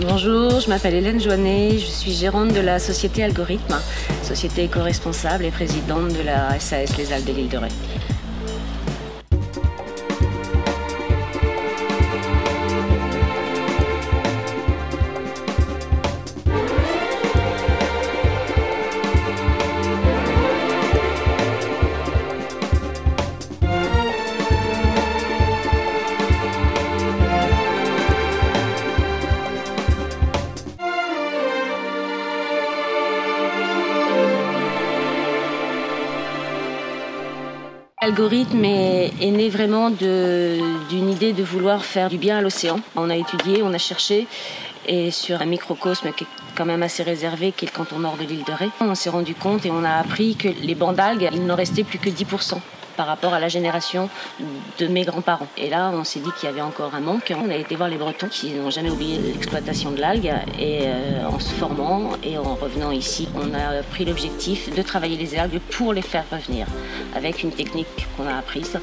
Bonjour, je m'appelle Hélène Joannet, je suis gérante de la société Algorithme, société éco-responsable et présidente de la SAS Les Algues de l'Île de Ré. L'algorithme est né vraiment d'une idée de vouloir faire du bien à l'océan. On a étudié, on a cherché, et sur un microcosme qui est quand même assez réservé, qui est le canton nord de l'île de Ré, on s'est rendu compte et on a appris que les bancs d'algues, il n'en restait plus que 10% par rapport à la génération de mes grands-parents. Et là, on s'est dit qu'il y avait encore un manque. On a été voir les Bretons qui n'ont jamais oublié l'exploitation de l'algue. Et en se formant et en revenant ici, on a pris l'objectif de travailler les algues pour les faire revenir, avec une technique qu'on a apprise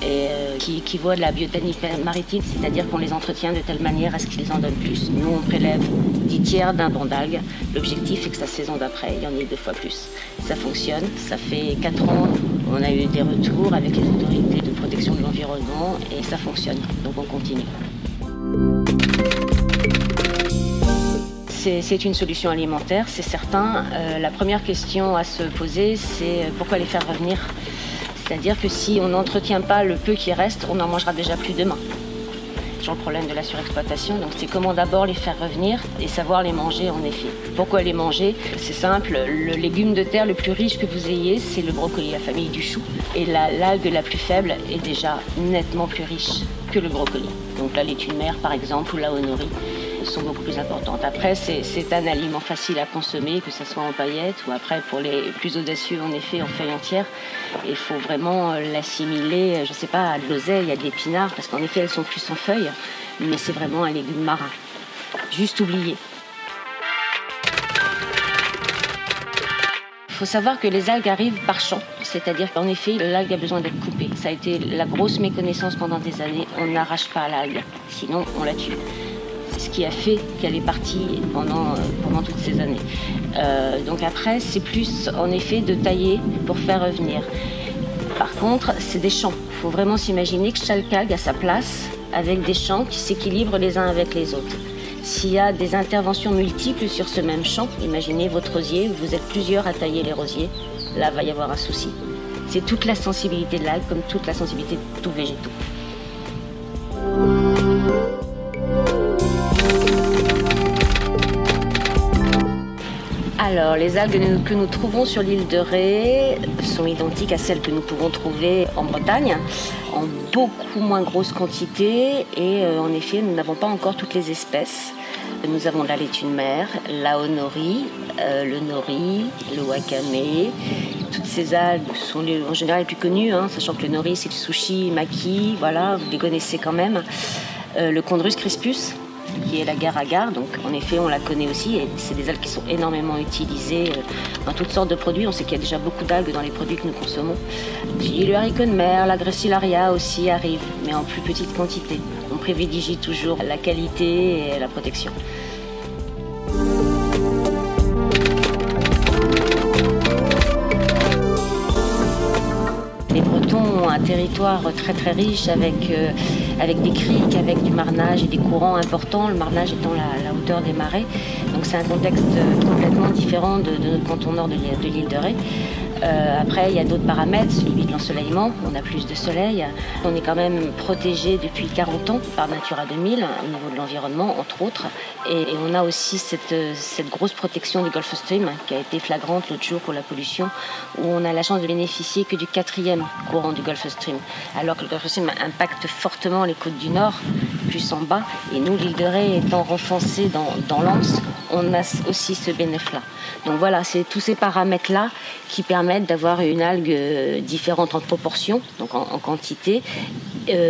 et qui équivaut à de la botanique maritime, c'est-à-dire qu'on les entretient de telle manière à ce qu'ils en donnent plus. Nous, on prélève 10 tiers d'un banc d'algues. L'objectif est que sa saison d'après, il y en ait 2 fois plus. Ça fonctionne. Ça fait 4 ans. On a eu des retours avec les autorités de protection de l'environnement et ça fonctionne, donc on continue. C'est une solution alimentaire, c'est certain. La première question à se poser, c'est pourquoi les faire revenir? C'est-à-dire que si on n'entretient pas le peu qui reste, on n'en mangera déjà plus demain. Sur le problème de la surexploitation, donc c'est comment d'abord les faire revenir et savoir les manger en effet. Pourquoi les manger? C'est simple, le légume de terre le plus riche que vous ayez, c'est le brocoli, la famille du chou. Et l'algue la plus faible est déjà nettement plus riche que le brocoli. Donc la laitue de mer par exemple ou la honori sont beaucoup plus importantes. Après c'est un aliment facile à consommer, que ce soit en paillettes ou après pour les plus audacieux en effet en feuilles entières. Il faut vraiment l'assimiler, je sais pas, à de l'oseille, à de l'épinard, parce qu'en effet elles sont plus en feuilles, mais c'est vraiment un légume marin. Juste oublié. Il faut savoir que les algues arrivent par champ, c'est-à-dire qu'en effet, l'algue a besoin d'être coupée. Ça a été la grosse méconnaissance pendant des années. On n'arrache pas l'algue, sinon on la tue. C'est ce qui a fait qu'elle est partie pendant toutes ces années. Donc après, c'est plus en effet de tailler pour faire revenir. Par contre, c'est des champs. Il faut vraiment s'imaginer que chaque algue a sa place avec des champs qui s'équilibrent les uns avec les autres. S'il y a des interventions multiples sur ce même champ, imaginez votre rosier, vous êtes plusieurs à tailler les rosiers, là il va y avoir un souci. C'est toute la sensibilité de l'algue comme toute la sensibilité de tout végétaux. Alors, les algues que nous trouvons sur l'île de Ré sont identiques à celles que nous pouvons trouver en Bretagne, en beaucoup moins grosse quantité et en effet, nous n'avons pas encore toutes les espèces. Nous avons la laitue de mer, la honori, le nori, le wakame. Toutes ces algues sont en général les plus connues, sachant que le nori c'est le sushi, maki, voilà, vous les connaissez quand même. Le Chondrus crispus, qui est la agar-agar, donc en effet on la connaît aussi et c'est des algues qui sont énormément utilisées dans toutes sortes de produits. On sait qu'il y a déjà beaucoup d'algues dans les produits que nous consommons. Et le haricot de mer, la gracilaria aussi arrive, mais en plus petite quantité. On privilégie toujours la qualité et la protection. Les Bretons ont un territoire très très riche avec des criques, avec du marnage et des courants importants, le marnage étant la hauteur des marais. Donc c'est un contexte complètement différent de notre canton nord de l'île de Ré. Après, il y a d'autres paramètres, celui de l'ensoleillement, on a plus de soleil. On est quand même protégé depuis 40 ans par Natura 2000 au niveau de l'environnement, entre autres. Et on a aussi cette grosse protection du Gulf Stream qui a été flagrante l'autre jour pour la pollution, où on a la chance de bénéficier que du 4e courant du Gulf Stream, alors que le Gulf Stream impacte fortement les côtes du Nord, plus en bas. Et nous, l'île de Ré étant renfoncée dans l'Anse, on a aussi ce bénéfice-là. Donc voilà, c'est tous ces paramètres-là qui permettent permettent d'avoir une algue différente en proportion, donc en quantité,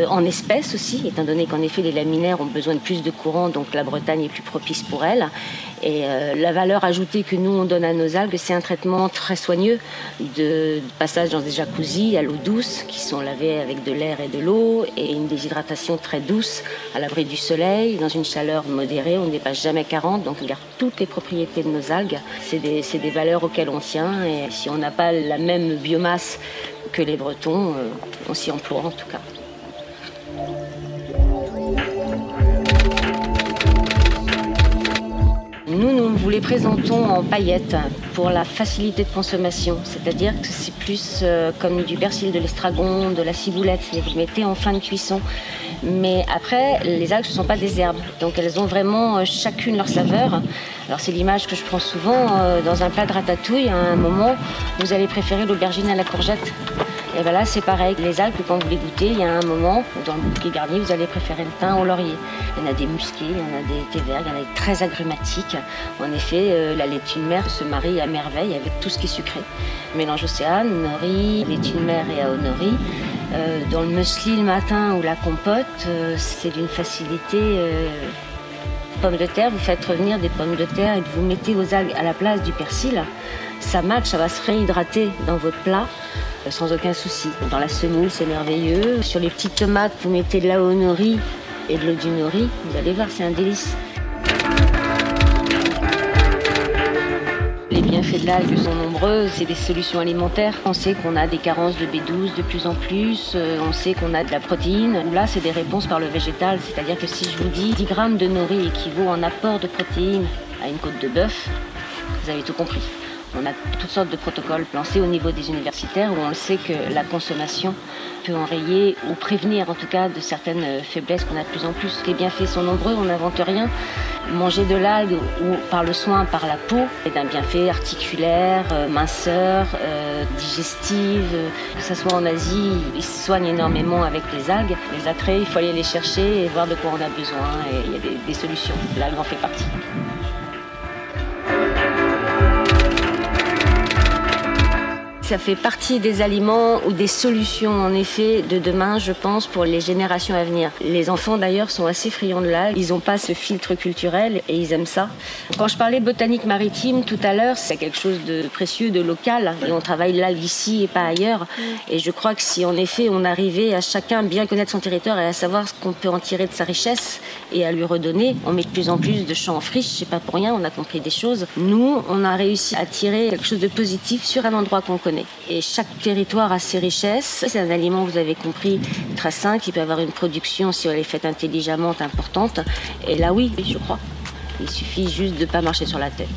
en espèces aussi, étant donné qu'en effet les laminaires ont besoin de plus de courant, donc la Bretagne est plus propice pour elles. Et la valeur ajoutée que nous on donne à nos algues, c'est un traitement très soigneux de passage dans des jacuzzis à l'eau douce qui sont lavées avec de l'air et de l'eau, et une déshydratation très douce à l'abri du soleil, dans une chaleur modérée, on ne dépasse jamais 40, donc on garde toutes les propriétés de nos algues. C'est des valeurs auxquelles on tient, et si on n'a pas la même biomasse que les Bretons, on s'y emploie en tout cas. Nous vous les présentons en paillettes pour la facilité de consommation, c'est-à-dire que c'est plus comme du persil, de l'estragon, de la ciboulette, vous le mettez en fin de cuisson. Mais après, les algues, ce ne sont pas des herbes, donc elles ont vraiment chacune leur saveur. Alors c'est l'image que je prends souvent dans un plat de ratatouille. À un moment, vous allez préférer l'aubergine à la courgette. Et bien là, c'est pareil. Les algues, quand vous les goûtez, il y a un moment, dans le bouquet garni, vous allez préférer le thym au laurier. Il y en a des musqués, il y en a des thés verts, il y en a des très agrumatiques. En effet, la laitue de mer se marie à merveille avec tout ce qui est sucré. Mélange océane, nori, laitue de mer et aonori. Dans le muesli le matin ou la compote, c'est d'une facilité. Pommes de terre, vous faites revenir des pommes de terre et vous mettez vos algues à la place du persil. Ça match, ça va se réhydrater dans votre plat sans aucun souci. Dans la semoule, c'est merveilleux. Sur les petites tomates, vous mettez de l'aonori et de l'eau du nori. Vous allez voir, c'est un délice. Les bienfaits de l'algue sont nombreux, c'est des solutions alimentaires. On sait qu'on a des carences de B12 de plus en plus, on sait qu'on a de la protéine. Là, c'est des réponses par le végétal, c'est-à-dire que si je vous dis 10 grammes de nori équivaut en apport de protéines à une côte de bœuf, vous avez tout compris. On a toutes sortes de protocoles lancés au niveau des universitaires où on sait que la consommation peut enrayer ou prévenir en tout cas de certaines faiblesses qu'on a de plus en plus. Les bienfaits sont nombreux, on n'invente rien. Manger de l'algue ou par le soin, par la peau, est d'un bienfait articulaire, minceur, digestive. Que ce soit en Asie, ils se soignent énormément avec les algues. Les attraits, il faut aller les chercher et voir de quoi on a besoin. Et il y a des solutions. L'algue en fait partie. Ça fait partie des aliments ou des solutions en effet de demain, je pense, pour les générations à venir. Les enfants d'ailleurs sont assez friands de l'algue, ils n'ont pas ce filtre culturel et ils aiment ça. Quand je parlais botanique maritime tout à l'heure, c'est quelque chose de précieux, de local, et on travaille l'algue ici et pas ailleurs. Et je crois que si en effet on arrivait à chacun bien connaître son territoire et à savoir ce qu'on peut en tirer de sa richesse et à lui redonner, on met de plus en plus de champs en friche, c'est pas pour rien, on a compris des choses. Nous, on a réussi à tirer quelque chose de positif sur un endroit qu'on connaît. Et chaque territoire a ses richesses. C'est un aliment, vous avez compris, très sain, qui peut avoir une production, si elle est faite intelligemment, importante. Et là, oui, je crois. Il suffit juste de ne pas marcher sur la tête.